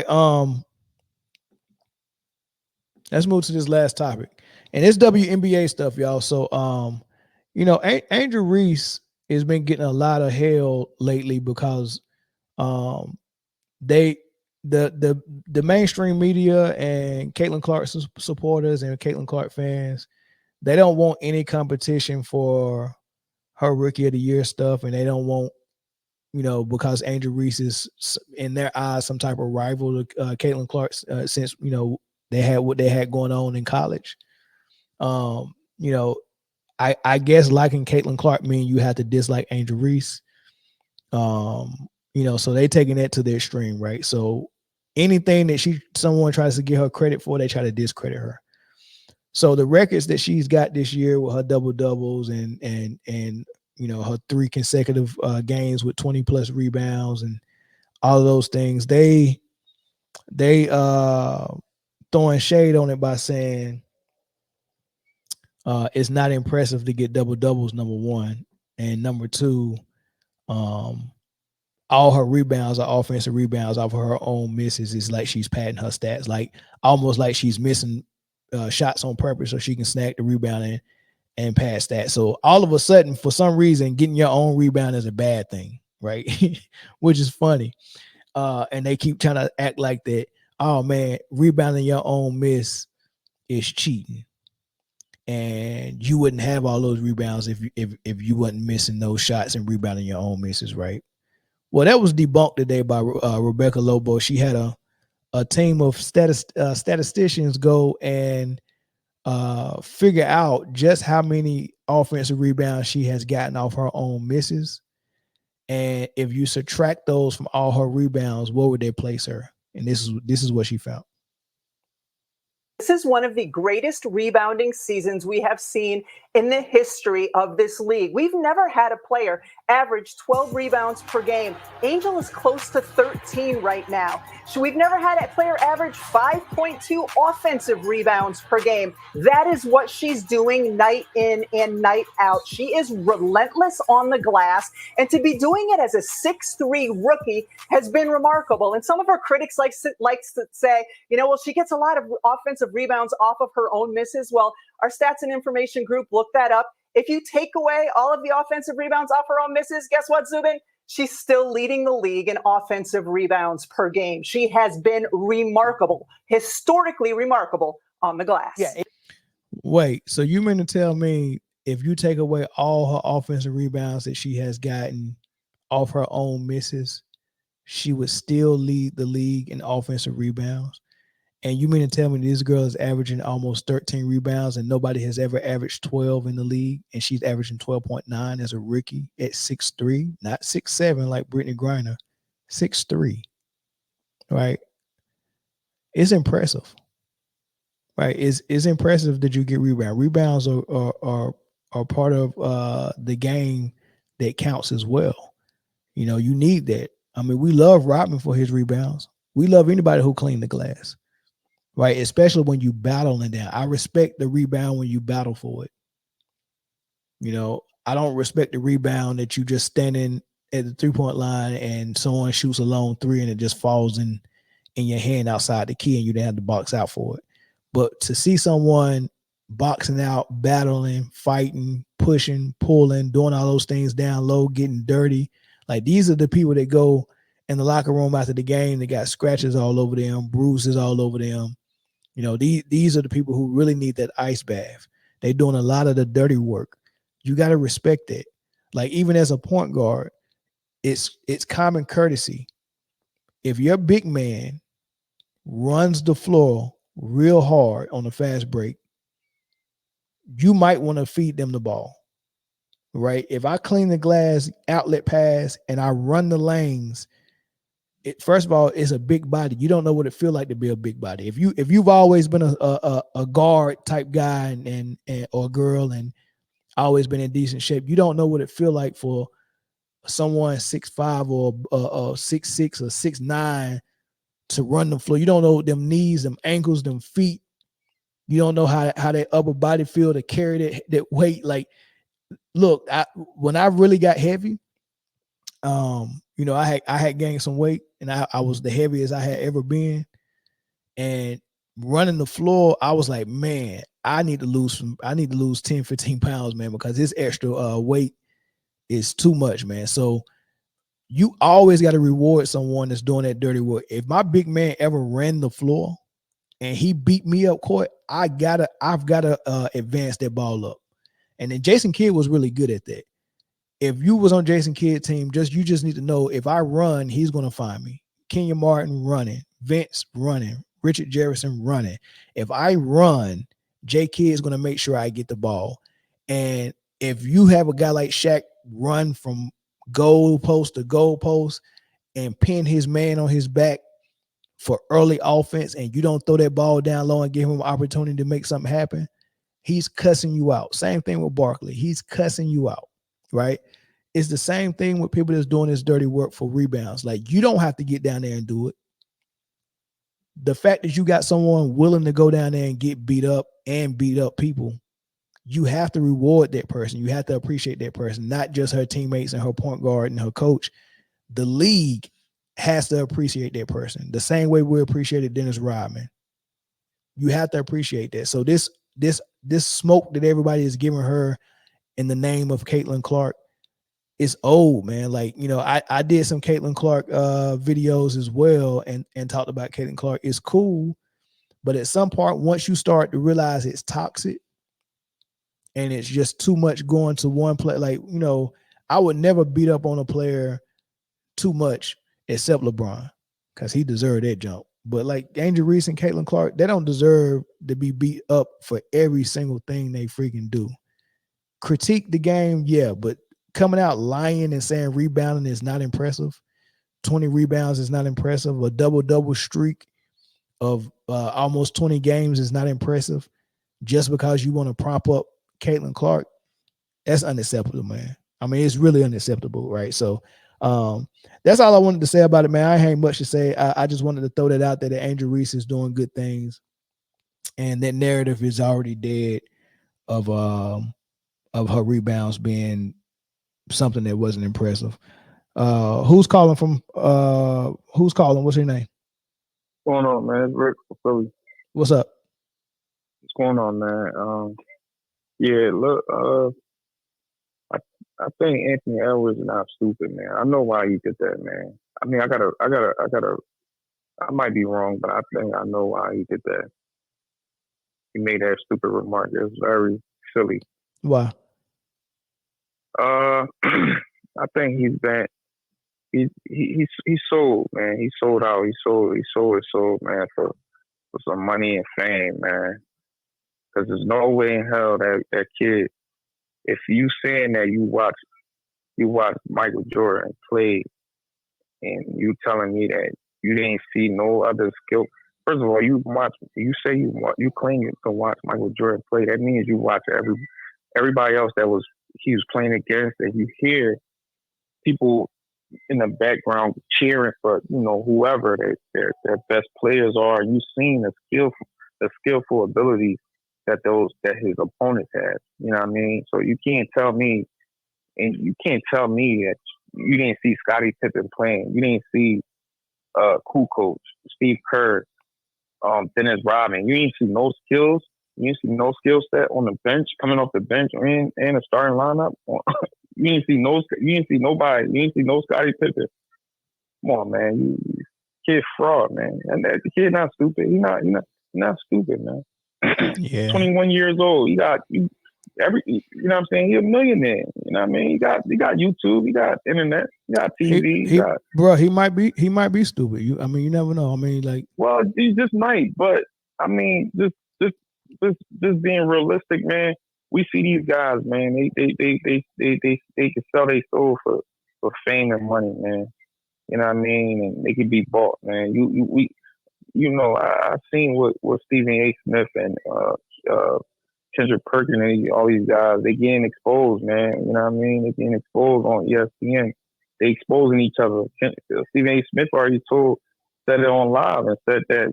right, let's move to this last topic, and it's WNBA stuff, y'all. So, Angel Reese has been getting a lot of hell lately because um, they the mainstream media and Caitlin Clark supporters and Caitlin Clark fans, they don't want any competition for her Rookie of the Year stuff, and they don't want, because Angel Reese is in their eyes some type of rival to Caitlin Clark, since they had what they had going on in college. Um, you know, I guess liking Caitlin Clark mean you have to dislike Angel Reese. So they taking that to the extreme, right? So anything that someone tries to give her credit for, they try to discredit her. So the records that she's got this year with her double doubles and her 3 consecutive games with 20 plus rebounds and all of those things, they throwing shade on it by saying it's not impressive to get double doubles, number one, and number two, all her rebounds are offensive rebounds off of her own misses. It's like she's padding her stats, like almost like she's missing shots on purpose so she can snag the rebound and pass that. So all of a sudden, for some reason, getting your own rebound is a bad thing, right? Which is funny. And they keep trying to act like that. Oh man, rebounding your own miss is cheating, and you wouldn't have all those rebounds if you wasn't missing those shots and rebounding your own misses, right? Well, that was debunked today by Rebecca Lobo. She had a team of statisticians go and figure out just how many offensive rebounds she has gotten off her own misses. And if you subtract those from all her rebounds, where would they place her? And this is what she found. This is one of the greatest rebounding seasons we have seen in the history of this league. We've never had a player average 12 rebounds per game. Angel is close to 13 right now. So we've never had a player average 5.2 offensive rebounds per game. That is what she's doing night in and night out. She is relentless on the glass, and to be doing it as a 6'3" rookie has been remarkable. And some of our critics likes to say, well, she gets a lot of offensive rebounds off of her own misses. Well, our stats and information group looked that up. If you take away all of the offensive rebounds off her own misses, guess what, Zubin? She's still leading the league in offensive rebounds per game. She has been remarkable, historically remarkable on the glass. Yeah. Wait, so you mean to tell me if you take away all her offensive rebounds that she has gotten off her own misses, she would still lead the league in offensive rebounds? And you mean to tell me this girl is averaging almost 13 rebounds and nobody has ever averaged 12 in the league, and she's averaging 12.9 as a rookie at 6'3", not 6'7" like Brittany Griner, 6'3", right? It's impressive, right? It's impressive that you get rebounds. Rebounds are part of the game that counts as well. You need that. I mean, we love Rodman for his rebounds. We love anybody who clean the glass. Right, especially when you battling down. I respect the rebound when you battle for it. I don't respect the rebound that you just standing at the 3-point line and someone shoots a long three and it just falls in your hand outside the key and you didn't have to box out for it. But to see someone boxing out, battling, fighting, pushing, pulling, doing all those things down low, getting dirty, like these are the people that go in the locker room after the game. They got scratches all over them, bruises all over them. These are the people who really need that ice bath. They're doing a lot of the dirty work. You got to respect that. Like even as a point guard, it's common courtesy. If your big man runs the floor real hard on a fast break, you might want to feed them the ball, right? If I clean the glass outlet pass and I run the lanes, first of all, it's a big body. You don't know what it feels like to be a big body. If you've always been a guard type guy and or girl and always been in decent shape, you don't know what it feels like for someone 6'5" or 6'6" or 6'9" to run the floor. You don't know them knees, them ankles, them feet. You don't know how that upper body feel to carry that weight. Like, look, when I really got heavy, I had gained some weight, and I was the heaviest I had ever been. And running the floor, I was like, man, I need to lose 10, 15 pounds, man, because this extra weight is too much, man. So you always got to reward someone that's doing that dirty work. If my big man ever ran the floor and he beat me up court, I've gotta advance that ball up. And then Jason Kidd was really good at that. If you was on Jason Kidd's team, you just need to know if I run, he's gonna find me. Kenya Martin running, Vince running, Richard Jefferson running. If I run, J Kidd is gonna make sure I get the ball. And if you have a guy like Shaq run from goal post to goal post and pin his man on his back for early offense, and you don't throw that ball down low and give him an opportunity to make something happen, he's cussing you out. Same thing with Barkley. He's cussing you out, right? It's the same thing with people that's doing this dirty work for rebounds. Like, you don't have to get down there and do it. The fact that you got someone willing to go down there and get beat up and beat up people, you have to reward that person. You have to appreciate that person, not just her teammates and her point guard and her coach. The league has to appreciate that person the same way we appreciated Dennis Rodman. You have to appreciate that. So this smoke that everybody is giving her in the name of Caitlin Clark is old, man. Like, I did some Caitlin Clark videos as well and talked about Caitlin Clark. It's cool, but at some point, once you start to realize it's toxic and it's just too much going to one player, like, I would never beat up on a player too much except LeBron, because he deserved that jump. But like Angel Reese and Caitlin Clark, they don't deserve to be beat up for every single thing they freaking do. Critique the game, yeah, but coming out lying and saying rebounding is not impressive. 20 rebounds is not impressive. A double-double streak of almost 20 games is not impressive. Just because you want to prop up Caitlin Clark, that's unacceptable, man. I mean, it's really unacceptable, right? So that's all I wanted to say about it, man. I ain't much to say. I just wanted to throw that out there that Angel Reese is doing good things, and that narrative is already dead of her rebounds being something that wasn't impressive. Who's calling from? Who's calling? What's your name? What's going on, man? It's Rick from Philly. What's up? What's going on, man? Yeah, look, I think Anthony Edwards is not stupid, man. I know why he did that, man. I mean, I might be wrong, but I think I know why he did that. He made that stupid remark. It was very silly. Why? I think he's sold, man. He sold out. He sold his soul, man, for some money and fame, man. Because there's no way in hell that kid, if you saying that you watch Michael Jordan play, and you telling me that you didn't see no other skill. First of all, you claim you can watch Michael Jordan play. That means you watch everybody else that he was playing against, and you hear people in the background cheering for whoever their best players are. And you've seen the skillful abilities that his opponents have. You know what I mean? So you can't tell me that you didn't see Scottie Pippen playing. You didn't see Cool Coach, Steve Kerr, Dennis Rodman. You didn't see no skills. You didn't see no skill set on the bench, coming off the bench or in the starting lineup. You didn't see nobody. You didn't see no Scottie Pippen. Come on, man. Kid fraud, man. And the kid not stupid. He's not stupid, man. Yeah. 21 years old. You know what I'm saying? He's a millionaire. You know what I mean? He got YouTube, he got internet, he got TV. Bro, he might be stupid. You never know. I mean, like, well, he just might, but I mean, just being realistic, man. We see these guys, man. They can sell their soul for fame and money, man. You know what I mean? And they can be bought, man. I seen what Stephen A. Smith and Kendrick Perkins and all these guys, they getting exposed, man. You know what I mean? They getting exposed on ESPN. They exposing each other. Stephen A. Smith already said it on live and said that,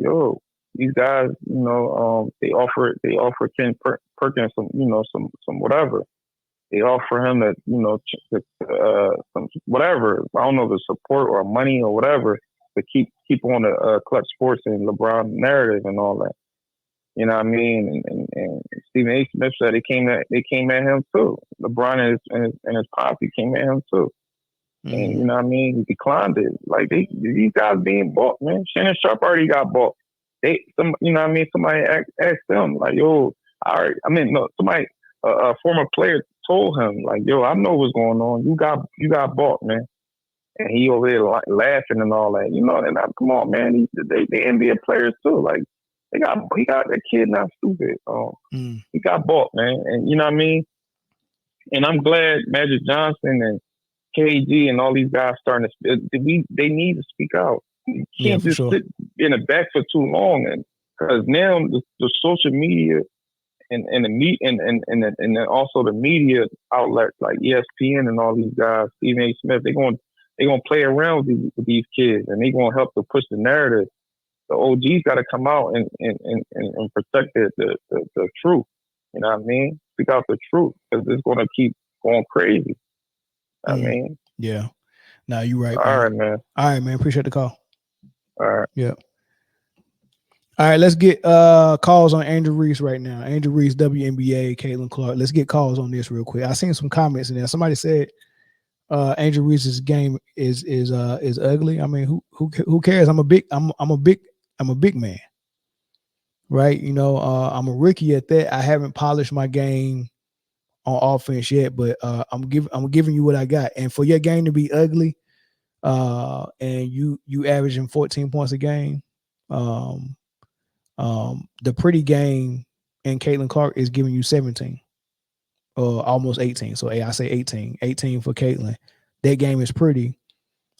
these guys, they offer Ken Perkins some whatever. They offer him that, some, whatever. I don't know if it's support or money or whatever to keep on the Clutch Sports and LeBron narrative and all that. You know what I mean? And Stephen A. Smith said they came at him too. LeBron and his posse came at him too. Mm-hmm. And you know what I mean? He declined it. Like these guys being bought, man. Shannon Sharp already got bought. You know what I mean? Somebody asked them, like, yo, somebody, a former player told him, like, yo, I know what's going on. You got bought, man. And he over there laughing and all that. You know, and come on, man. They NBA players too. Like, he got that kid not stupid. He got bought, man. And you know what I mean? And I'm glad Magic Johnson and KG and all these guys starting to they need to speak out. You can't just sit in the back for too long, and because now the social media and then also the media outlets like ESPN and all these guys, Stephen A. Smith, they're gonna play around with these kids, and they're gonna help to push the narrative. The OGs got to come out and protect the truth. You know what I mean? Speak out the truth, because it's gonna keep going crazy. I mean, yeah. No, you're right. All right, man. All right, man. Appreciate the call. All right. Yeah. All right, let's get calls on Angel Reese right now. Angel Reese, WNBA, Caitlin Clark. Let's get calls on this real quick. I seen some comments in there. Somebody said Angel Reese's game is ugly. I mean, who cares? I'm a big man, right? You know, I'm a rookie at that. I haven't polished my game on offense yet, but I'm giving you what I got. And for your game to be ugly, and you averaging 14 points a game, the pretty game in Caitlin Clark is giving you 17, almost 18. So I say 18 for Caitlin. That game is pretty,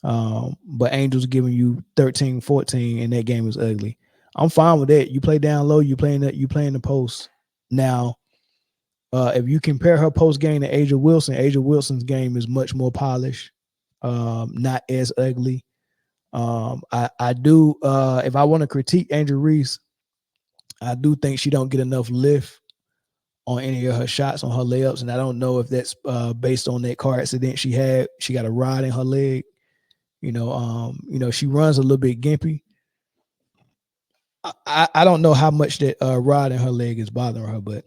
but Angel's giving you 13, 14, and that game is ugly. I'm fine with that. You play down low, you playing the post. Now, if you compare her post game to Angel Wilson's game is much more polished, not as ugly. I do, if I want to critique Angel Reese, I do think she don't get enough lift on any of her shots, on her layups, and I don't know if that's based on that car accident she had. She got a rod in her leg. You know, she runs a little bit gimpy. I don't know how much that rod in her leg is bothering her, but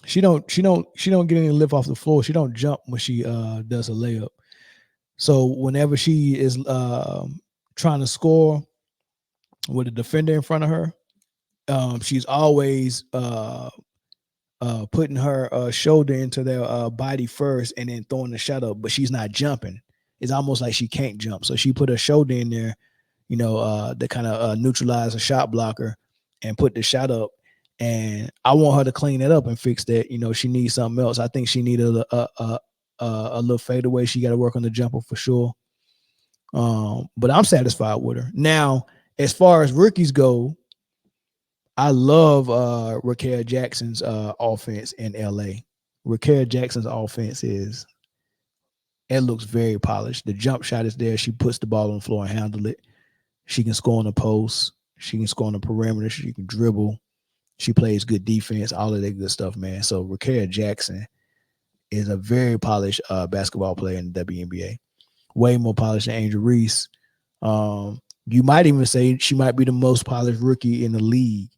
she don't get any lift off the floor. She don't jump when she does a layup. So whenever she is trying to score with a defender in front of her, she's always putting her shoulder into their body first and then throwing the shot up, but she's not jumping. It's almost like she can't jump. So she put her shoulder in there, you know, to kind of neutralize a shot blocker and put the shot up. And I want her to clean that up and fix that. You know, she needs something else. I think she needed a little fadeaway. She got to work on the jumper for sure. But I'm satisfied with her. Now, as far as rookies go, I love Raquel Jackson's offense in LA. Raquel Jackson's offense looks very polished. The jump shot is there. She puts the ball on the floor and handle it. She can score on the post. She can score on the perimeter. She can dribble. She plays good defense, all of that good stuff, man. So Raquel Jackson is a very polished basketball player in the WNBA. Way more polished than Angel Reese. You might even say she might be the most polished rookie in the league.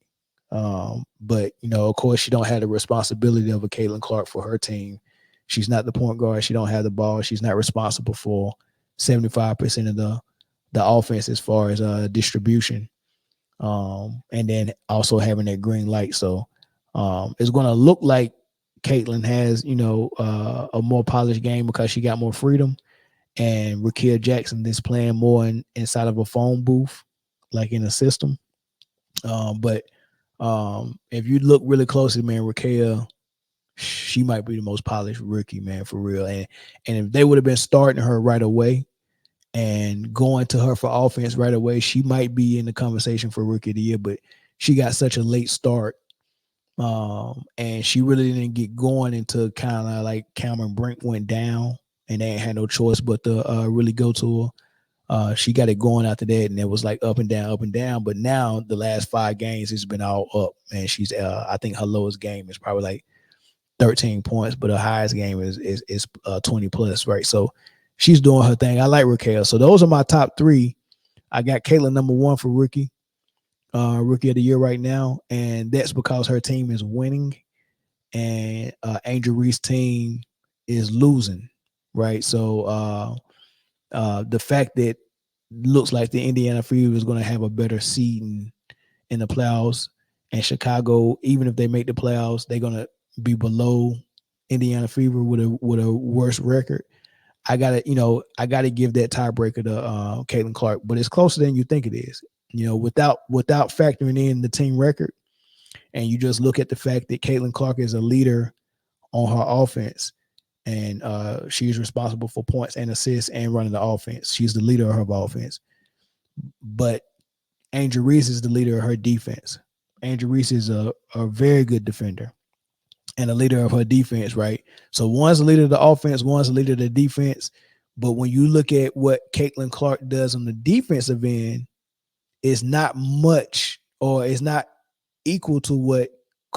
But, you know, of course, she don't have the responsibility of a Caitlin Clark for her team. She's not the point guard. She don't have the ball. She's not responsible for 75% of the offense as far as distribution. And then also having that green light. So it's going to look like Caitlin has, you know, a more polished game because she got more freedom. And Raquel Jackson is playing more inside of a phone booth, like in a system. But if you look really closely, man, Raquel, she might be the most polished rookie, man, for real. And if they would have been starting her right away and going to her for offense right away, she might be in the conversation for rookie of the year. But she got such a late start, and she really didn't get going until kind of like Cameron Brink went down, and they ain't had no choice but to really go to her. She got it going after that, and it was like up and down. But now the last 5 games, it's been all up, and she's I think her lowest game is probably like 13 points, but her highest game is 20 plus, right? So she's doing her thing. I like Raquel. So those are my top three. I got Caitlin number one for rookie of the year right now, and that's because her team is winning, and Angel Reese's team is losing, right? So the fact that looks like the Indiana Fever is going to have a better seeding in the playoffs, and Chicago, even if they make the playoffs, they're going to be below Indiana Fever with a worse record. I gotta give that tiebreaker to Caitlin Clark, but it's closer than you think it is. Without factoring in the team record, and you just look at the fact that Caitlin Clark is a leader on her offense, and she's responsible for points and assists and running the offense. She's the leader of her offense. But Angel Reese is the leader of her defense. Angel Reese is a very good defender and a leader of her defense, right? So one's the leader of the offense, one's the leader of the defense. But when you look at what Caitlin Clark does on the defensive end, it's not much, or it's not equal to what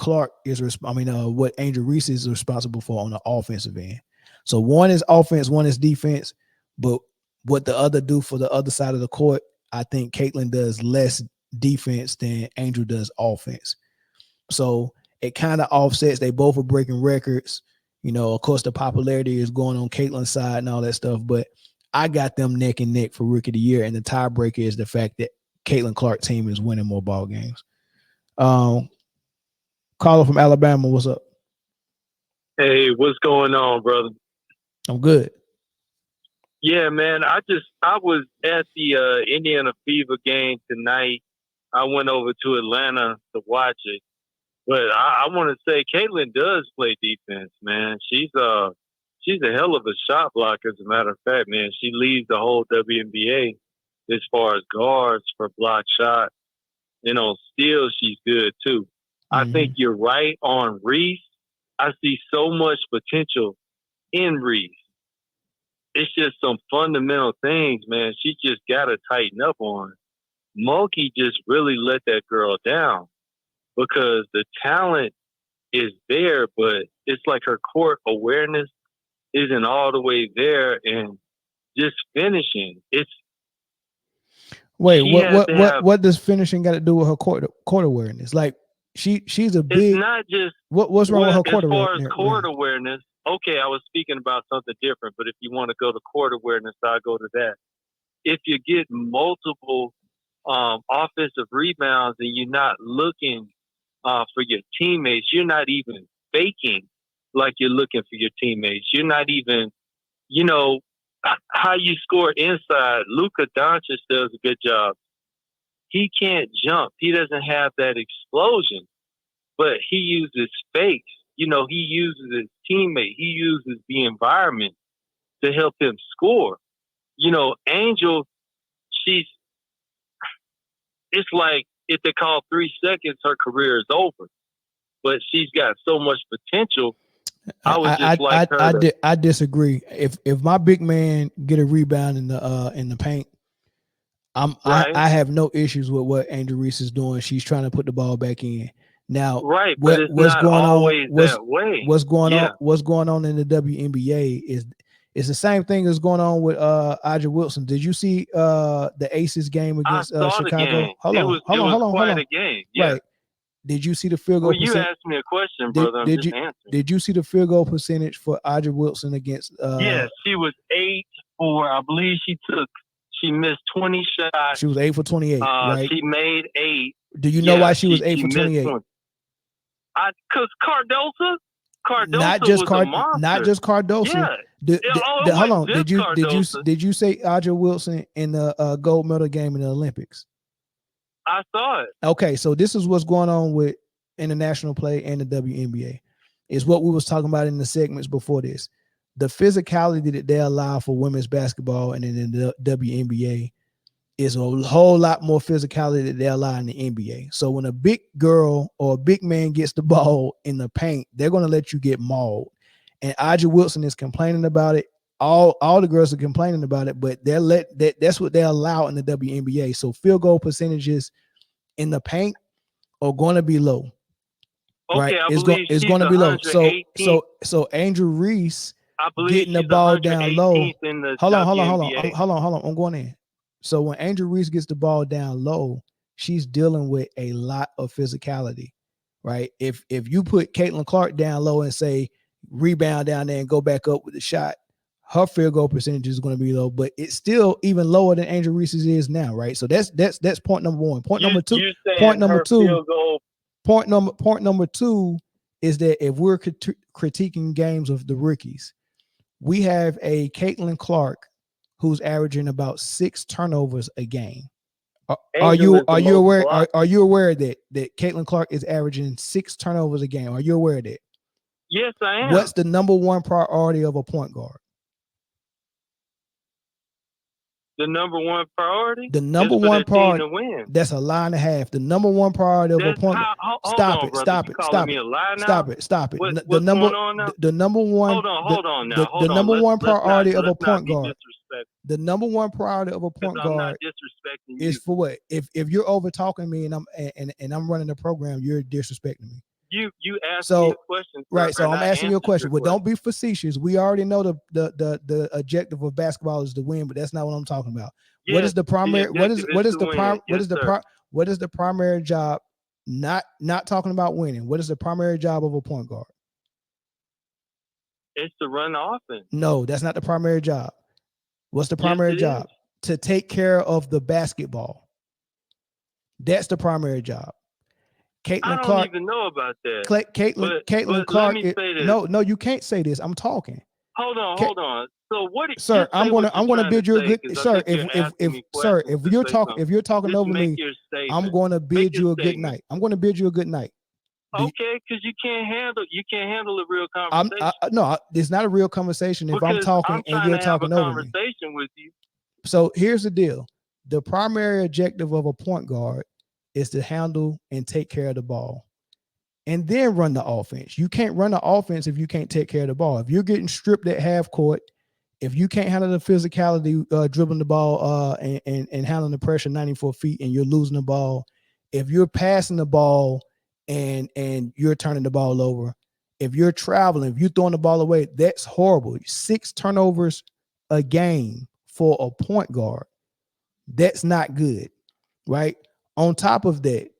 what Angel Reese is responsible for on the offensive end. So one is offense, one is defense, but what the other do for the other side of the court, I think Caitlin does less defense than Angel does offense. So it kind of offsets. They both are breaking records. Of course, the popularity is going on Caitlin's side and all that stuff, but I got them neck and neck for Rookie of the Year, and the tiebreaker is the fact that Caitlin Clark team is winning more ball games. Carlo from Alabama, what's up? Hey, what's going on, brother? I'm good. Yeah, man. I was at the Indiana Fever game tonight. I went over to Atlanta to watch it. But I want to say Caitlin does play defense, man. She's a hell of a shot blocker, as a matter of fact, man. She leads the whole WNBA as far as guards for block shot. Steals, she's good too. I think you're right on Reese. I see so much potential in Reese. It's just some fundamental things, man. She just got to tighten up on. Mulkey just really let that girl down because the talent is there, but it's like her court awareness isn't all the way there, and just finishing. What does finishing got to do with her court awareness? Like she's a big. It's not just what's wrong with her court awareness? As far as court awareness, okay, I was speaking about something different, but if you want to go to court awareness, I'll go to that. If you get multiple offensive rebounds and you're not looking for your teammates, you're not even faking like you're looking for your teammates. You're not even, how you score inside. Luka Doncic does a good job. He can't jump. He doesn't have that explosion, but he uses space. He uses his teammate. He uses the environment to help him score. Angel, it's like if they call 3 seconds, her career is over. But she's got so much potential. I disagree. If my big man get a rebound in the paint, I have no issues with what Angel Reese is doing. She's trying to put the ball back in. Now, but it's not always that way. What's going on in the WNBA is it's the same thing that's going on with Aja Wilson. Did you see the Aces game against Chicago? Hold on. Quite a game. Yeah. Right. Did you see the field goal? Well, you asked me a question, brother. I'm just answering. Did you see the field goal percentage for Aja Wilson against? Yes, she was 8 for. I believe she missed 20 shots. She was 8 for 28. Right. She made 8. Do you know why she was 8 for 28? Because Cardosa not just Cardosa. Yeah. Hold on. Did you say Aja Wilson in the gold medal game in the Olympics? I saw it. Okay, so this is what's going on with international play and the WNBA. Is what we was talking about in the segments before this. The physicality that they allow for women's basketball and in the WNBA is a whole lot more physicality that they allow in the NBA. So when a big girl or a big man gets the ball in the paint, they're going to let you get mauled. And Aja Wilson is complaining about it. All the girls are complaining about it, but that's what they allow in the WNBA. So field goal percentages in the paint are going to be low. Okay, right? I It's believe it's she's going to be low. 118th. So Angel Reese I believe getting the she's ball down low. 118th in the Hold on. WNBA. Hold on. I'm going in. So when Angel Reese gets the ball down low, she's dealing with a lot of physicality, right? If you put Caitlin Clark down low and say rebound down there and go back up with the shot, her field goal percentage is going to be low, but it's still even lower than Angel Reese's is now, right? So that's point number one. Point number two. Point number two. Point number two is that if we're critiquing games of the rookies, we have a Caitlin Clark who's averaging about 6 turnovers a game. Are you aware? Are you aware that Caitlin Clark is averaging 6 turnovers a game? Are you aware of that? Yes, I am. What's the number one priority of a point guard? The number one priority? The number one priority to win. That's a lie and a half. The number one priority of a point guard. Stop it. Stop it. Stop it. What's The number going on now? the number one Hold on now. The number one priority of a point guard. Disrespectful. The number one priority of a point guard I'm not disrespecting you. is for what? If you're over talking me and I'm running the program, you're disrespecting me. You asked me a question, right? So I'm asking you a question. Well, question. don't be facetious. We already know the objective of basketball is to win, but that's not what I'm talking about. Yes, what is the primary? What is the primary job? Not talking about winning. What is the primary job of a point guard? It's to run the offense. No, that's not the primary job. What's the primary job? To take care of the basketball. That's the primary job. Caitlin Clark. I don't even know about that. Caitlin Clark. No, you can't say this. I'm talking. Hold on. So what? Sir, I'm gonna bid you a good. Sir, if you're talking over me, I'm going to bid you a good night. I'm going to bid you a good night. Okay, because you can't handle a real conversation. No, it's not a real conversation if I'm talking and you're talking over me. Conversation with you. So here's the deal: the primary objective of a point guard is to handle and take care of the ball and then run the offense. You can't run the offense if you can't take care of the ball. If you're getting stripped at half court, if you can't handle the physicality, dribbling the ball and handling the pressure 94 feet and you're losing the ball, if you're passing the ball and you're turning the ball over, if you're traveling, if you're throwing the ball away, that's horrible. 6 turnovers a game for a point guard. That's not good, right? On top of that,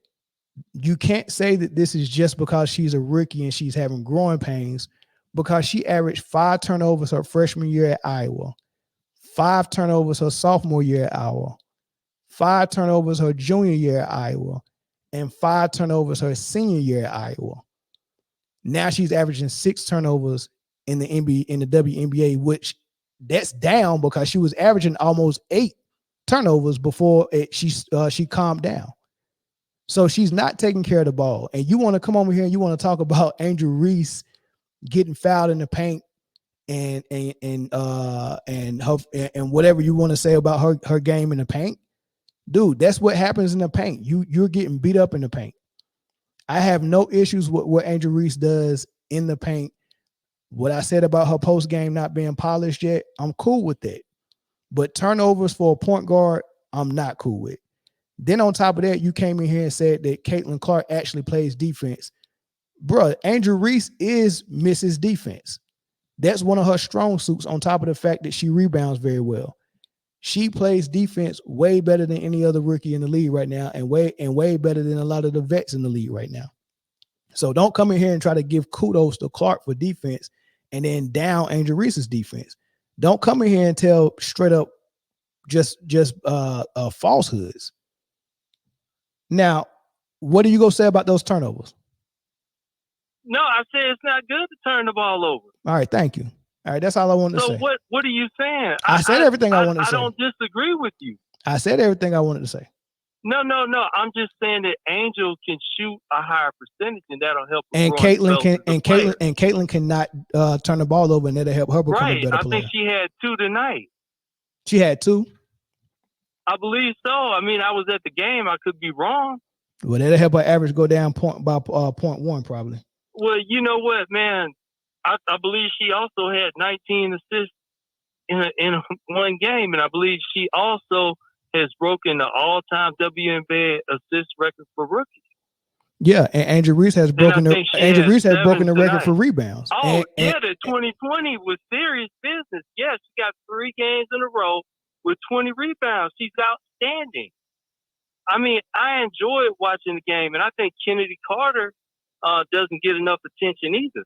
you can't say that this is just because she's a rookie and she's having growing pains, because she averaged 5 turnovers her freshman year at Iowa, 5 turnovers her sophomore year at Iowa, 5 turnovers her junior year at Iowa, and 5 turnovers her senior year at Iowa. Now she's averaging 6 turnovers in the WNBA, which that's down because she was averaging almost 8 turnovers before she calmed down. So she's not taking care of the ball. And you want to come over here and you want to talk about Angel Reese getting fouled in the paint and whatever you want to say about her game in the paint. Dude, that's what happens in the paint. You're getting beat up in the paint. I have no issues with what Angel Reese does in the paint. What I said about her post game not being polished yet, I'm cool with that. But turnovers for a point guard, I'm not cool with. Then on top of that, you came in here and said that Caitlin Clark actually plays defense. Bruh, Angel Reese is Mrs. Defense. That's one of her strong suits, on top of the fact that she rebounds very well. She plays defense way better than any other rookie in the league right now, and way better than a lot of the vets in the league right now. So don't come in here and try to give kudos to Clark for defense and then down Angel Reese's defense. Don't come in here and tell straight up just falsehoods. Now, what are you gonna say about those turnovers? No, I said it's not good to turn the ball over. All right, thank you. All right, that's all I wanted to say. So what are you saying? I said everything I wanted to say. I don't disagree with you. I said everything I wanted to say. No. I'm just saying that Angel can shoot a higher percentage, and that'll help. And Caitlin cannot turn the ball over, and that'll help her become a better player. I think she had 2 tonight. She had 2. I believe so. I mean, I was at the game. I could be wrong. Well, that'll help her average go down by 0.1 probably. Well, you know what, man? I believe she also had 19 assists in one game, and I believe she also has broken the all-time WNBA assist record for rookies. Yeah, and Angel Reese has broken the record for rebounds. Oh, the 2020 was serious business. Yes, she got 3 games in a row with 20 rebounds. She's outstanding. I mean, I enjoy watching the game, and I think Kennedy Carter doesn't get enough attention either.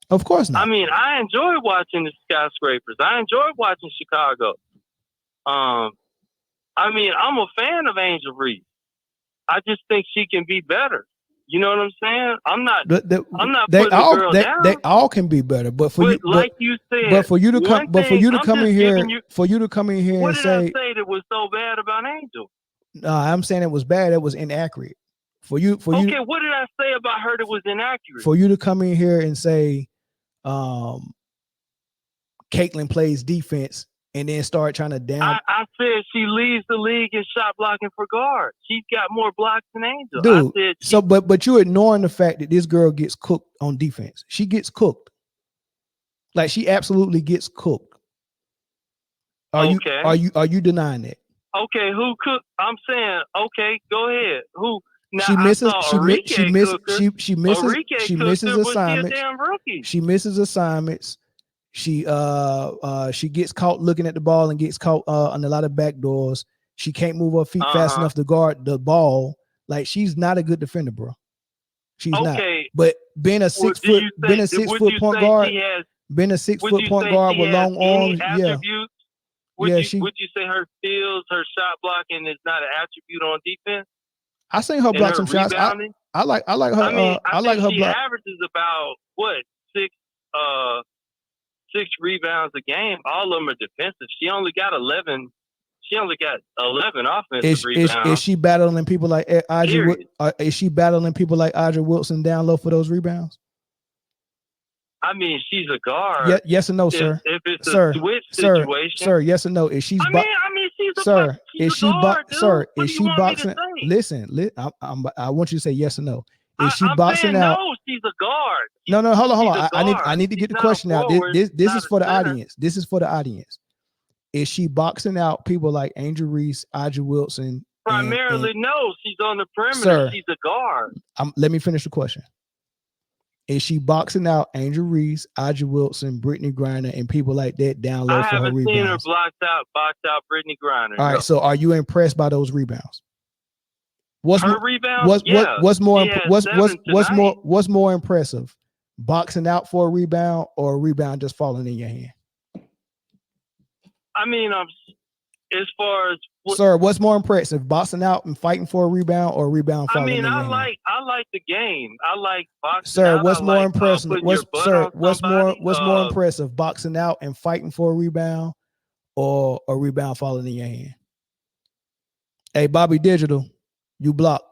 Of course not. I mean, I enjoy watching the Skyscrapers. I enjoy watching Chicago. I mean, I'm a fan of Angel Reese. I just think she can be better. You know what I'm saying? I'm not putting the girl down. They all can be better, but for you to come in here and say, I say that was so bad about Angel? No, I'm saying it was bad. It was inaccurate. What did I say about her that was inaccurate? For you to come in here and say, Caitlin plays defense and then start trying to down. I said she leads the league in shot blocking for guard. She's got more blocks than Angel. Dude, but you're ignoring the fact that this girl gets cooked on defense. She gets cooked. Like, she absolutely gets cooked. Are you denying that? Okay, who cooked? I'm saying, okay, go ahead. Who? Now, she misses assignments. She misses assignments. She gets caught looking at the ball and gets caught on a lot of back doors. She can't move her feet fast enough to guard the ball. Like, she's not a good defender, bro. She's not. But being a 6 foot point guard, with long arms, yeah. Would you say her skills, her shot blocking is not an attribute on defense? I seen her block some shots. I like her. I like her she block. Averages about six rebounds a game. All of them are defensive. She only got 11. She only got 11 offensive rebounds. Is she battling people like Audrey? Is she battling people like Audrey Wilson down low for those rebounds? I mean, she's a guard. Yes or no, sir? If it's a switch situation, sir. Yes or no? Is she? I mean, she's a guard. Sir, is she boxing? Listen. I want you to say yes or no. Is she boxing out? No, she's a guard. No, hold on. I need to get the question out. This is for the audience. This is for the audience. Is she boxing out people like Angel Reese, Audrey Wilson? Primarily, no. She's on the perimeter. Sir, she's a guard. Let me finish the question. Is she boxing out Angel Reese, Audrey Wilson, Brittany Griner, and people like that down low for her rebounds? I haven't seen her box out Brittany Griner. All right, so are you impressed by those rebounds? What's more impressive? Boxing out for a rebound or a rebound just falling in your hand? I mean, as far as sir, what's more impressive? Boxing out and fighting for a rebound or a rebound falling in your hand? I like the game. I like boxing. Sir, out. what's more like, impressive? What's more impressive? Boxing out and fighting for a rebound or a rebound falling in your hand? Hey, Bobby Digital, you blocked.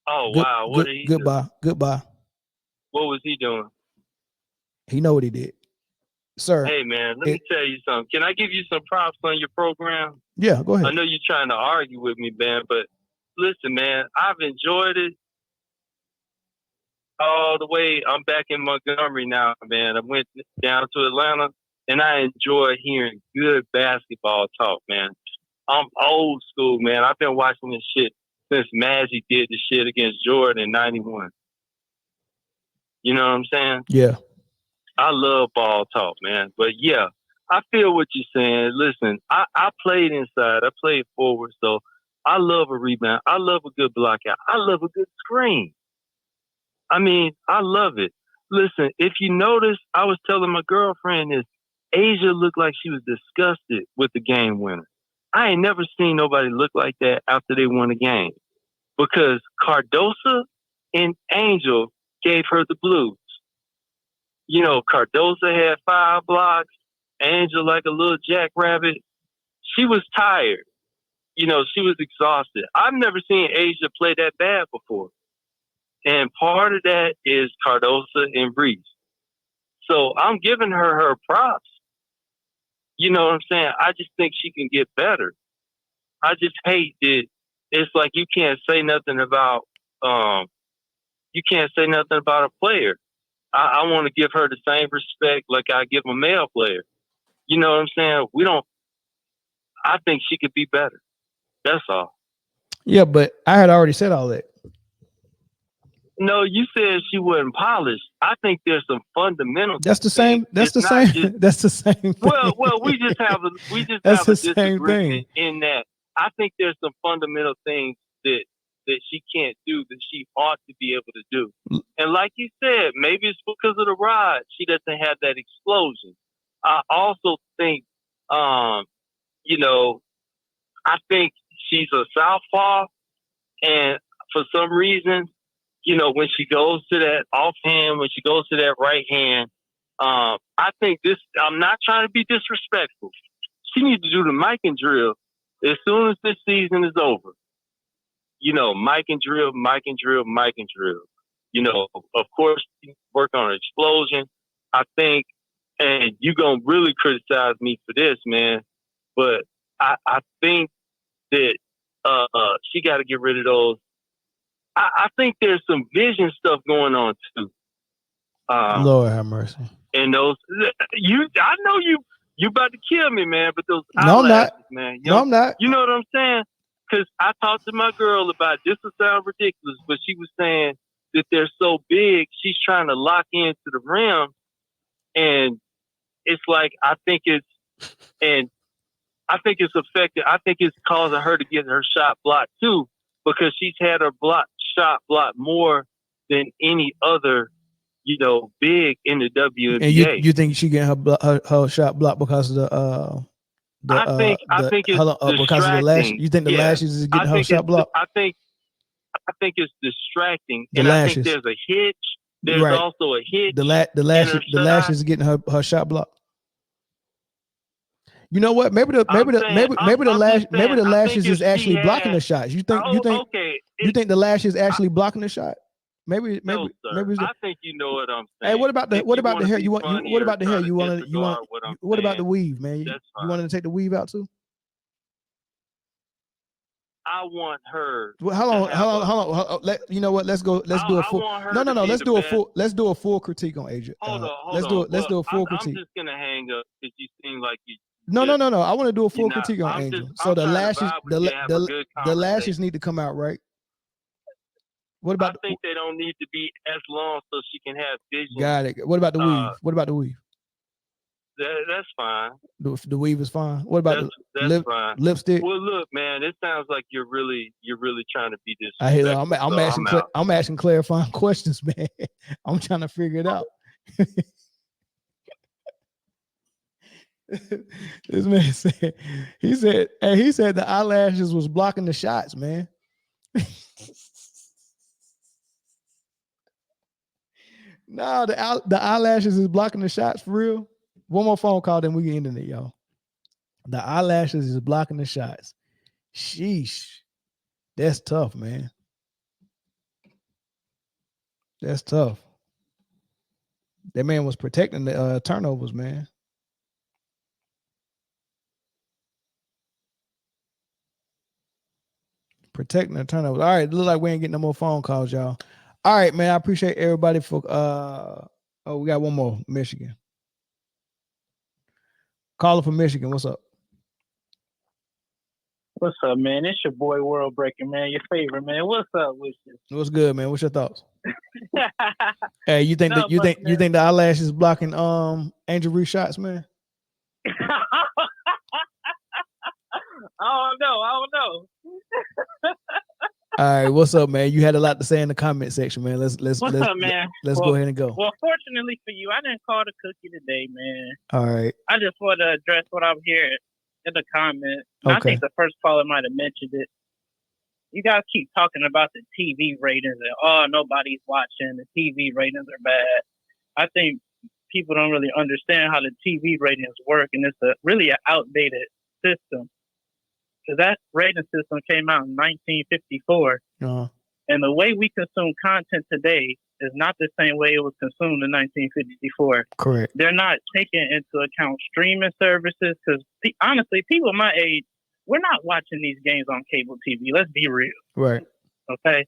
Oh, wow. What did he do? Goodbye. What was he doing? He know what he did. Sir. Hey, man, let me tell you something. Can I give you some props on your program? Yeah, go ahead. I know you're trying to argue with me, man, but listen, man, I've enjoyed it all the way. I'm back in Montgomery now, man. I went down to Atlanta, and I enjoy hearing good basketball talk, man. I'm old school, man. I've been watching this shit since Magic did the shit against Jordan in 91. You know what I'm saying? Yeah. I love ball talk, man. But yeah, I feel what you're saying. Listen, I played inside. I played forward. So I love a rebound. I love a good block out. I love a good screen. I mean, I love it. Listen, if you notice, I was telling my girlfriend this, Asia looked like she was disgusted with the game winner. I ain't never seen nobody look like that after they won a game. Because Cardosa and Angel gave her the blues. You know, Cardosa had 5 blocks, Angel like a little jackrabbit. She was tired. You know, she was exhausted. I've never seen Asia play that bad before. And part of that is Cardosa and Reese. So I'm giving her props. You know what I'm saying? I just think she can get better. I just hate that it's like you can't say nothing about a player. I want to give her the same respect like I give a male player. You know what I'm saying? I think she could be better. That's all. Yeah, but I had already said all that. No, you said she wasn't polished. I think there's some fundamental. That's the same. That's the same. That's the same thing. Well, we just have a disagreement in that. I think there's some fundamental things that she can't do that she ought to be able to do. And like you said, maybe it's because of the ride. She doesn't have that explosion. I also think, you know, I think she's a southpaw, and for some reason, you know, when she goes to that offhand, when she goes to that right hand, I think this. I'm not trying to be disrespectful. She needs to do the mic and drill as soon as this season is over. You know, mic and drill, mic and drill, mic and drill. You know, of course, work on an explosion. I think, and you're gonna really criticize me for this, man, but I think that she got to get rid of those. I think there's some vision stuff going on too. Lord have mercy. And those, I know you about to kill me, man. But those no, I'm not, man. No, I'm not. You know what I'm saying? Because I talked to my girl about this. Will sound ridiculous, but she was saying that they're so big. She's trying to lock into the rim, and it's like I think it's affected. I think it's causing her to get her shot blocked too, because she's had her shot blocked more than any other, you know, big in the WNBA. And you think she getting her shot blocked because of I think it's because of the lash. You think the lashes is getting her shot blocked? I think it's distracting. The and lashes. I think there's a hitch. There's also a hitch. The lashes is getting her shot blocked. You know what? Maybe the lashes is actually blocking the shots. You think the lashes actually blocking the shot? Maybe. I think you know what I'm saying. Hey, what about the hair? What about the hair? What about the weave, man? You wanted to take the weave out too? I want her. Well, hold on. You know what? Let's do a full. No. Let's do a full critique on AJ. Hold on. Let's do a full critique. I'm just gonna hang up because you seem like you. No. I want to do a full critique on Angel. So the lashes need to come out, right? What about? I think they don't need to be as long so she can have vision. Got it. What about the weave? What about the weave? That's fine. The weave is fine. What about that's fine. Lipstick? Well, look, man, it sounds like you're really trying to be disrespectful. I'm asking clarifying questions, man. I'm trying to figure it out. This man said he said the eyelashes was blocking the shots, man. No, the eyelashes is blocking the shots for real. One more phone call, then we get into it, y'all. The eyelashes is blocking the shots. Sheesh. That's tough, man. That's tough. That man was protecting the turnovers, man. Protecting the turnovers. All right, look like we ain't getting no more phone calls, y'all. All right, man. I appreciate everybody for we got one more. Michigan. Caller from Michigan. What's up? What's up, man? It's your boy World Breaker, man. Your favorite, man. What's up with you? What's good, man? What's your thoughts? Hey, you think the eyelash is blocking Angel Reese shots, man? I don't know. All right, what's up, man? You had a lot to say in the comment section, man. Let's up, man? Let's go ahead and go. Well, fortunately for you, I didn't call the cookie today, man. All right. I just want to address what I'm hearing in the comments. Okay. I think the first caller might have mentioned it. You guys keep talking about the TV ratings and nobody's watching. The TV ratings are bad. I think people don't really understand how the TV ratings work, and it's really an outdated system. Because that rating system came out in 1954. Uh-huh. And the way we consume content today is not the same way it was consumed in 1954. Correct. They're not taking into account streaming services because, honestly, people my age, we're not watching these games on cable TV. Let's be real. Right. Okay?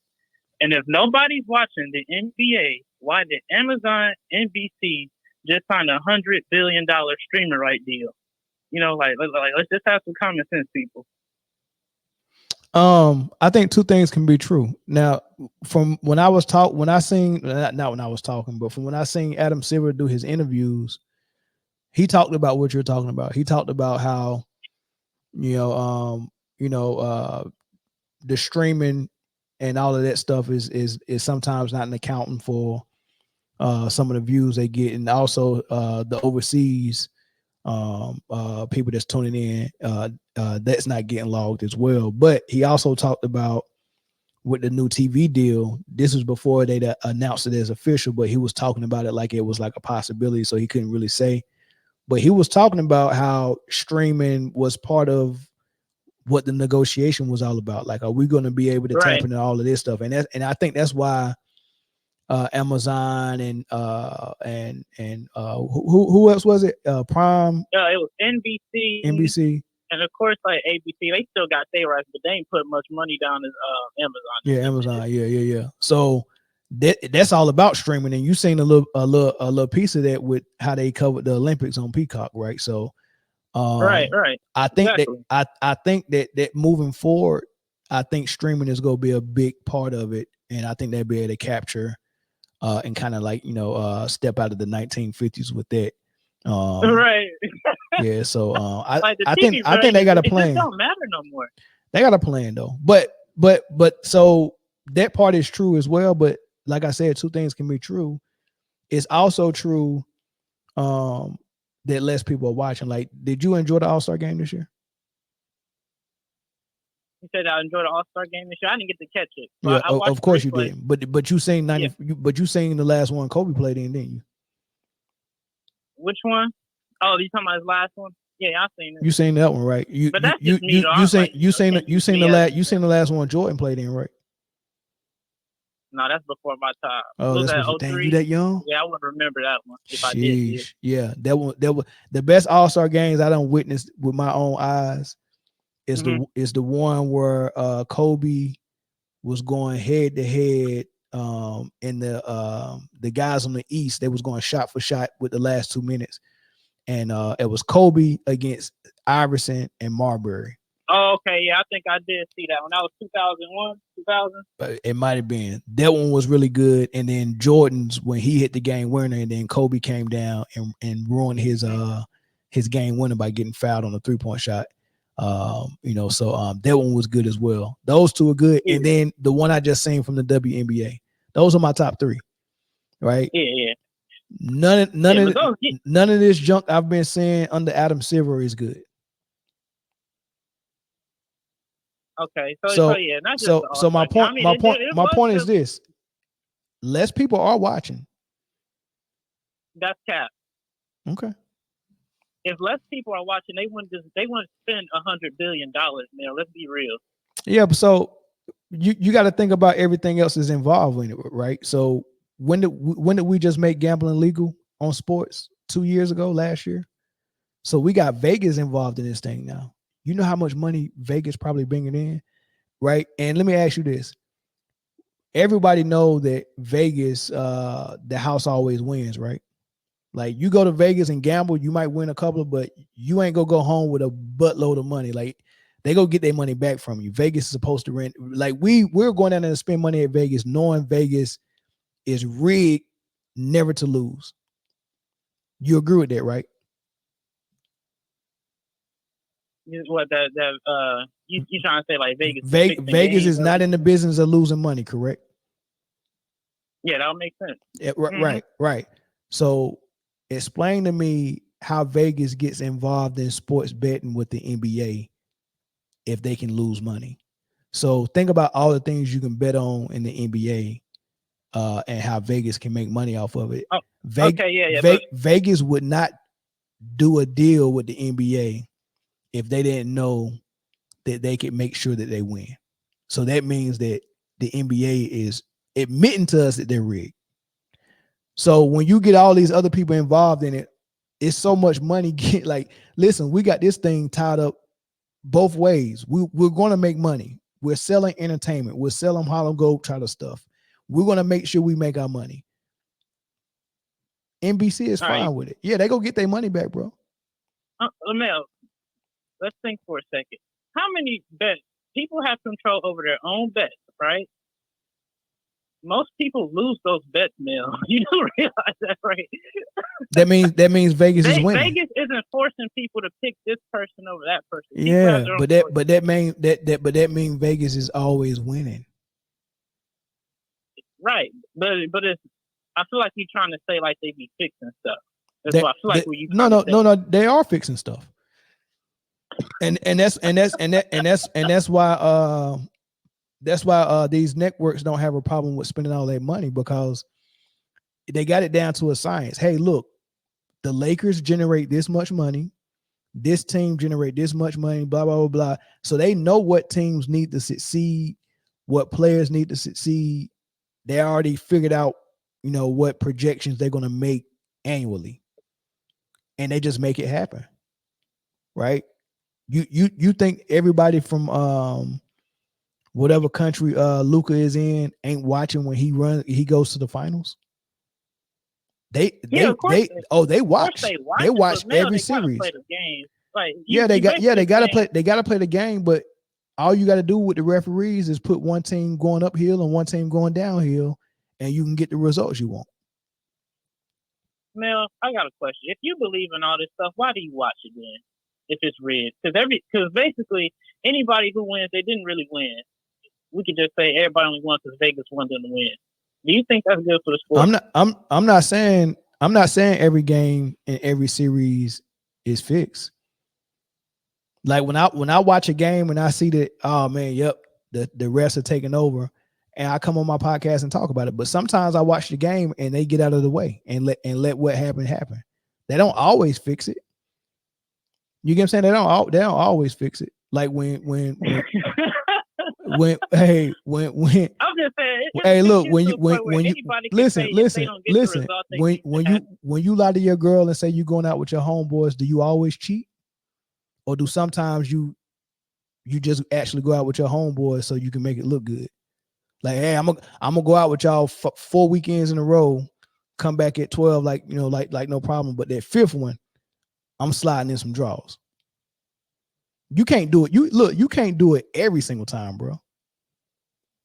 And if nobody's watching the NBA, why did Amazon, NBC just signed a $100 billion streaming right deal? You know, like let's just have some common sense, people. I think two things can be true. Now, from when I was when I seen, not when I was talking, but from when I seen Adam Silver do his interviews, he talked about what you're talking about. He talked about how, the streaming and all of that stuff is sometimes not an accounting for some of the views they get, and also the overseas people that's tuning in, that's not getting logged as well. But he also talked about with the new TV deal, this was before they announced it as official, but he was talking about it like it was like a possibility, so he couldn't really say. But he was talking about how streaming was part of what the negotiation was all about. Like, are we going to be able to tap into all of this stuff? And I think that's why Amazon and who else was it? Prime. Yeah, it was NBC. And of course, like ABC, they still got their rights, but they ain't put much money down as Amazon. Yeah, Amazon. Yeah. So that's all about streaming, and you seen a little piece of that with how they covered the Olympics on Peacock, right? So, right. I think exactly. that I think that moving forward, I think streaming is going to be a big part of it, and I think they'll be able to capture and kind of like step out of the 1950s with that. Right. Yeah. So I think they got a plan. It just don't matter no more. They got a plan though. But so that part is true as well. But like I said, two things can be true. It's also true that less people are watching. Like, did you enjoy the All-Star game this year? You said I enjoyed the All-Star game this year. I didn't get to catch it. Yeah, of course you did. But you seen 90. Yeah. But you seen the last one Kobe played in, didn't you? Which one? Oh, you talking about his last one? Yeah, I seen it. You seen that one, right? But that's just me, you seen the last one Jordan played in, right? No, that's before my time. Oh, that's what dang, you that young? Yeah, I wouldn't remember that one if I did. Yeah. Yeah, that one the best All-Star games I done witnessed with my own eyes is the one where Kobe was going head to head and the guys on the East, they was going shot for shot with the last 2 minutes. And it was Kobe against Iverson and Marbury. Oh, okay. Yeah, I think I did see that one. That was 2001, 2000. It might have been. That one was really good. And then Jordan's, when he hit the game winner, and then Kobe came down and ruined his game winner by getting fouled on a 3-point shot. So that one was good as well. Those two are good. Yeah. And then the one I just seen from the WNBA. Those are my top three. Right? Yeah. None of this junk I've been saying under Adam Silver is good. Okay, so yeah, not just so my point. My point is this: less people are watching. That's cap. Okay. If less people are watching, they wouldn't spend $100 billion, man. Let's be real. Yeah, but so you got to think about everything else is involved in it, right? So when did we just make gambling legal on sports? 2 years ago, last year. So we got Vegas involved in this thing now. You know how much money Vegas probably bringing in, right? And let me ask you this. Everybody know that Vegas, the house always wins, right? Like, you go to Vegas and gamble, you might win a couple, but you ain't gonna go home with a buttload of money. Like, they go get their money back from you. Vegas is supposed to rent. Like, we're going down there to spend money at Vegas, knowing Vegas is rigged never to lose. You agree with that, right? What you trying to say, like Vegas? Vegas is not in the business of losing money, correct? Yeah, that would make sense. Yeah, right. So explain to me how Vegas gets involved in sports betting with the NBA if they can lose money. So think about all the things you can bet on in the NBA and how Vegas can make money off of it. Oh, Vegas would not do a deal with the NBA if they didn't know that they could make sure that they win. So that means that the NBA is admitting to us that they're rigged. So when you get all these other people involved in it, it's so much money. Like, listen, we got this thing tied up both ways. We're going to make money. We're selling entertainment. We're selling Harlem Globetrotter stuff. We're going to make sure we make our money. NBC is fine with it. Yeah, they go get their money back, bro. Lamel, let's think for a second. How many bets people have control over their own bets, right? Most people lose those bets, Mel. You do realize that, right? That means Vegas is winning. Vegas isn't forcing people to pick this person over that person. Yeah, but that means Vegas is always winning. Right, but it's. I feel like you're trying to say like they be fixing stuff. That's what I feel like. No, they are fixing stuff, and that's why these networks don't have a problem with spending all their money, because they got it down to a science. Hey, look, the Lakers generate this much money, this team generate this much money, blah blah blah blah. So they know what teams need to succeed, what players need to succeed. They already figured out, what projections they're going to make annually, and they just make it happen, right? You think everybody from whatever country Luka is in ain't watching when he goes to the finals? They watch every series. Play the game. Like they gotta play the game, but all you got to do with the referees is put one team going uphill and one team going downhill, and you can get the results you want. Mel, I got a question. If you believe in all this stuff, why do you watch it then? If it's rigged, because basically anybody who wins, they didn't really win. We could just say everybody only won because Vegas won them to win. Do you think that's good for the sport? I'm not saying every game and every series is fixed. Like when I watch a game and I see that, oh man, yep, the refs are taking over, and I come on my podcast and talk about it. But sometimes I watch the game and they get out of the way and let what happened happen. They don't always fix it. You get what I'm saying? They don't always fix it. Like when I'm just saying. Hey, look, when you listen, when you lie to your girl and say you're going out with your homeboys, do you always cheat, or do sometimes you just actually go out with your homeboys so you can make it look good? Like, hey, I'm gonna go out with y'all 4 weekends in a row, come back at 12, like no problem. But that fifth one, I'm sliding in some draws. You can't do it. You can't do it every single time, bro.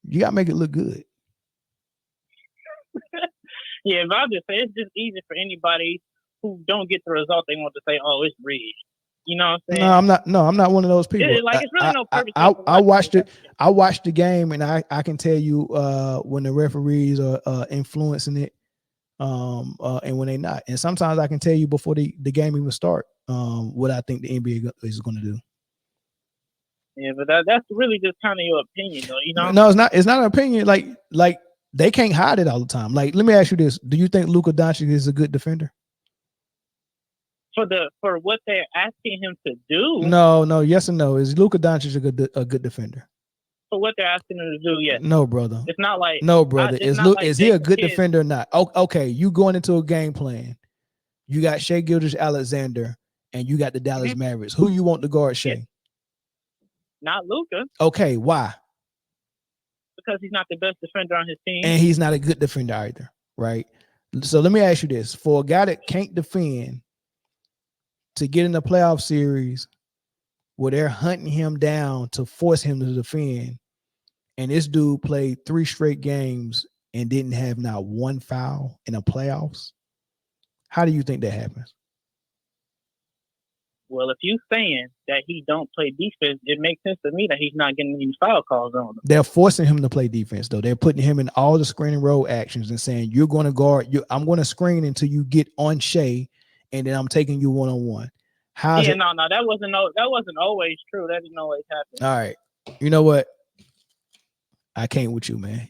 You gotta make it look good. Yeah, but I'll just say it's just easy for anybody who don't get the result they want to say, "Oh, it's rigged." You know what I'm saying? No, I'm not one of those people. It's really no purpose. I watched it. I watched the game, and I can tell you when the referees are influencing it, and when they're not. And sometimes I can tell you before the game even start what I think the NBA is going to do. Yeah, but that's really just kind of your opinion, though. You know? No, it's not. It's not an opinion. Like they can't hide it all the time. Like, let me ask you this: do you think Luka Doncic is a good defender? For what they're asking him to do? No, yes and no. Is Luka Doncic a good defender? For what they're asking him to do, yes. No, brother. It's not like no, brother. Is he a good defender or not? Okay, you going into a game plan. You got Shai Gilgeous-Alexander and you got the Dallas Mavericks. Who you want to guard Shai? Yeah. Not Luka. Okay, why? Because he's not the best defender on his team. And he's not a good defender either, right? So let me ask you this. For a guy that can't defend to get in the playoff series where they're hunting him down to force him to defend, and this dude played 3 straight games and didn't have not one foul in the playoffs, how do you think that happens? Well, if you're saying that he don't play defense, it makes sense to me that he's not getting any foul calls on him. They're forcing him to play defense, though. They're putting him in all the screen and roll actions and saying, you're going to guard. I'm going to screen until you get on Shai, and then I'm taking you one-on-one. No, that wasn't always true. That didn't always happen. All right. You know what? I can't with you, man.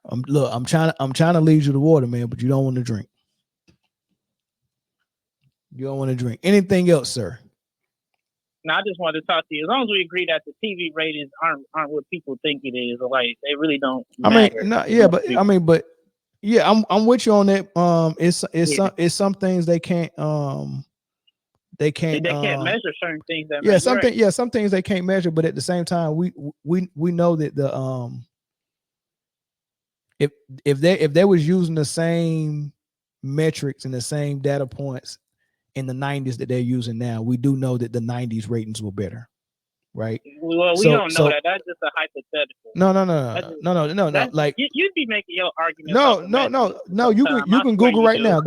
I'm trying to lead you to water, man, but you don't want to drink. You don't want to drink. Anything else, sir? No, I just wanted to talk to you. As long as we agree that the TV ratings aren't what people think it is, or like they really don't matter. I'm with you on that. It's some things they can't they can't measure certain things that some things they can't measure, but at the same time we know that the if they was using the same metrics and the same data points in the 90s that they're using now, we do know that the 90s ratings were better, right? Well, we don't know that. That's just a hypothetical. No. Like you'd be making your argument. No. You can Google right now.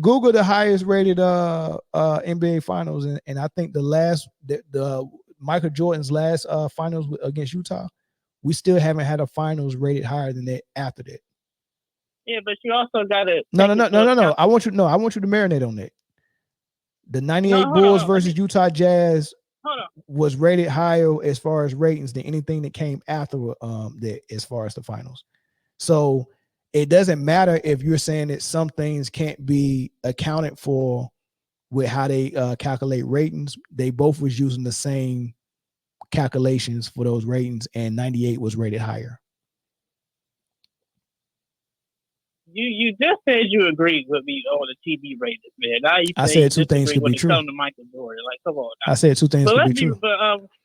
Google the highest rated NBA finals, and I think the Michael Jordan's last finals against Utah, we still haven't had a finals rated higher than that after that. Yeah, but you also got to no. I want you to marinate on that. The 98 Bulls versus Utah Jazz was rated higher as far as ratings than anything that came after that as far as the finals. So it doesn't matter if you're saying that some things can't be accounted for with how they calculate ratings. They both was using the same calculations for those ratings, and 98 was rated higher. You just said you agreed with me on the TV ratings, man. Now you I said two things could be true. When it comes to Michael Jordan, like, come on. Now. I said two things could be true. But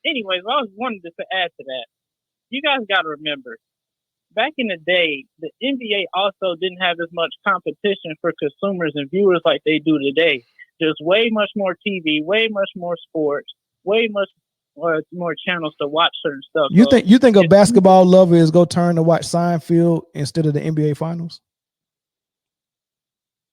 anyways, I was wanting to add to that. You guys got to remember, back in the day, the NBA also didn't have as much competition for consumers and viewers like they do today. There's way much more TV, way much more sports, way much more channels to watch certain stuff. You think a basketball lover is go turn to watch Seinfeld instead of the NBA finals?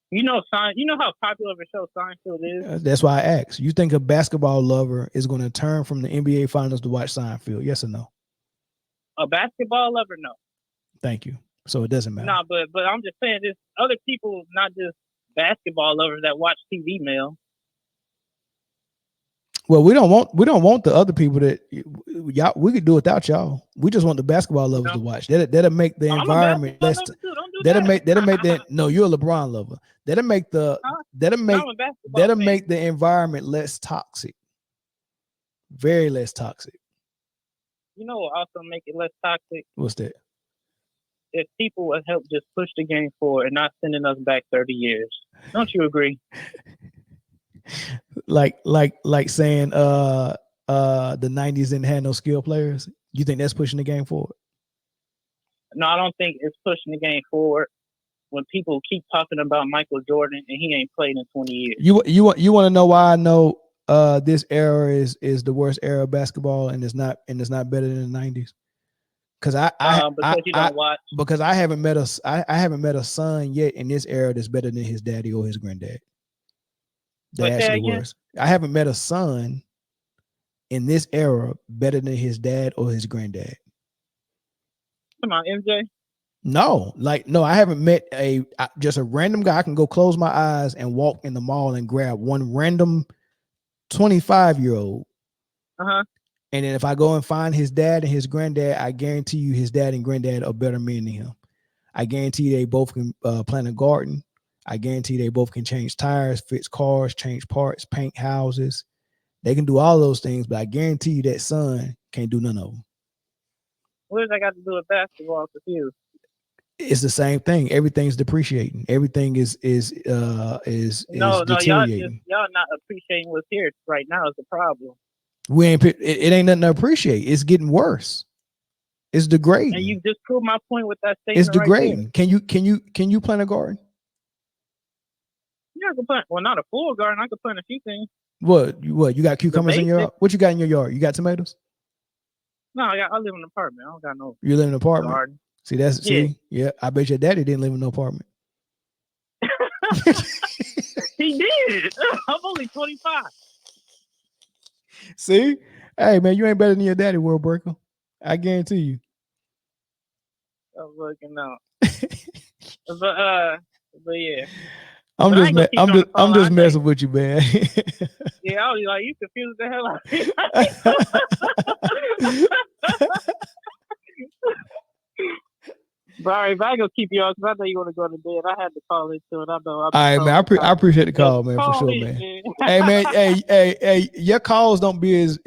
You know how popular of a show Seinfeld is? That's why I asked. You think a basketball lover is going to turn from the NBA finals to watch Seinfeld? Yes or no? A basketball lover, no. Thank you. So it doesn't matter. No, but I'm just saying there's other people, not just basketball lovers, that watch TV, Mel. Well, we don't want the other people that y'all. We could do without y'all. We just want the basketball lovers to watch. That'll make the environment less. That'll make that. No, you're a LeBron lover. That'll make the environment less toxic. Very less toxic. You know what also make it less toxic? What's that? If people would help just push the game forward and not sending us back 30 years. Don't you agree? like saying the 90s didn't have no skill players. You think that's pushing the game forward? No, I don't think it's pushing the game forward when people keep talking about Michael Jordan and he ain't played in 20 years. You want to know why I know this era is the worst era of basketball and it's not better than the 90s? Because I haven't met a son yet in this era that's better than his daddy or his granddad. They're actually worse. I haven't met a son in this era better than his dad or his granddad. Come on, MJ. No, I haven't met just a random guy. I can go close my eyes and walk in the mall and grab one random 25-year-old. And then if I go and find his dad and his granddad, I guarantee you his dad and granddad are better men than him. I guarantee they both can plant a garden. I guarantee they both can change tires, fix cars, change parts, paint houses. They can do all those things, but I guarantee you that son can't do none of them. What does that got to do with basketball for you? It's the same thing. Everything's depreciating. Everything is deteriorating. Y'all not appreciating what's here right now is the problem. It ain't nothing to appreciate. It's getting worse. It's degrading. And you just proved my point with that statement. It's degrading. Right, can you plant a garden? Yeah, I can plant. Well, not a full garden. I can plant a few things. What? You got cucumbers in your yard? What you got in your yard? You got tomatoes? No, I live in an apartment. I don't got no. You live in an apartment? Garden. Yeah. I bet your daddy didn't live in no apartment. He did. I'm only 25. See? Hey, man, you ain't better than your daddy, World Breaker. I guarantee you. I'm looking out. But yeah. I'm just messing with you, man. Yeah, I was like, you confused the hell out of me. Sorry, but I ain't gonna keep you on because I know you want to go to bed. I had to call into it. I know. All right, man. I appreciate the call, man, for sure, man. Hey, man. Hey. Your calls don't be as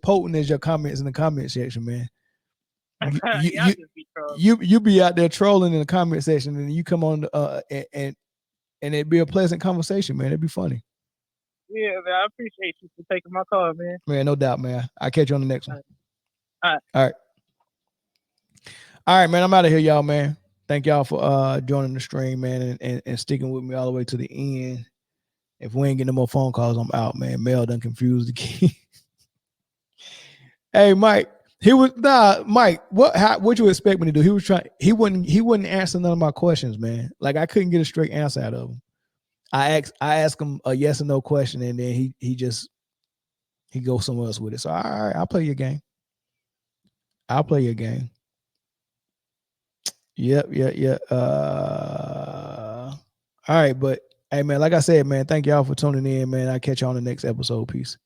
potent as your comments in the comment section, man. You be out there trolling in the comment section, and you come on and it'd be a pleasant conversation, man. It'd be funny. Yeah, man. I appreciate you for taking my call, man. Man, no doubt, man. I'll catch you on the next one. All right. All right, man. I'm out of here, y'all, man. Thank y'all for joining the stream, man, and sticking with me all the way to the end. If we ain't getting no more phone calls, I'm out, man. Mel done confused the key. Hey, Mike. Mike. What you expect me to do? He wouldn't answer none of my questions, man. Like I couldn't get a straight answer out of him. I asked him a yes or no question, and then he goes somewhere else with it. So all right, I'll play your game. Yep. All right, but hey man, like I said, man, thank y'all for tuning in, man. I'll catch you on the next episode. Peace.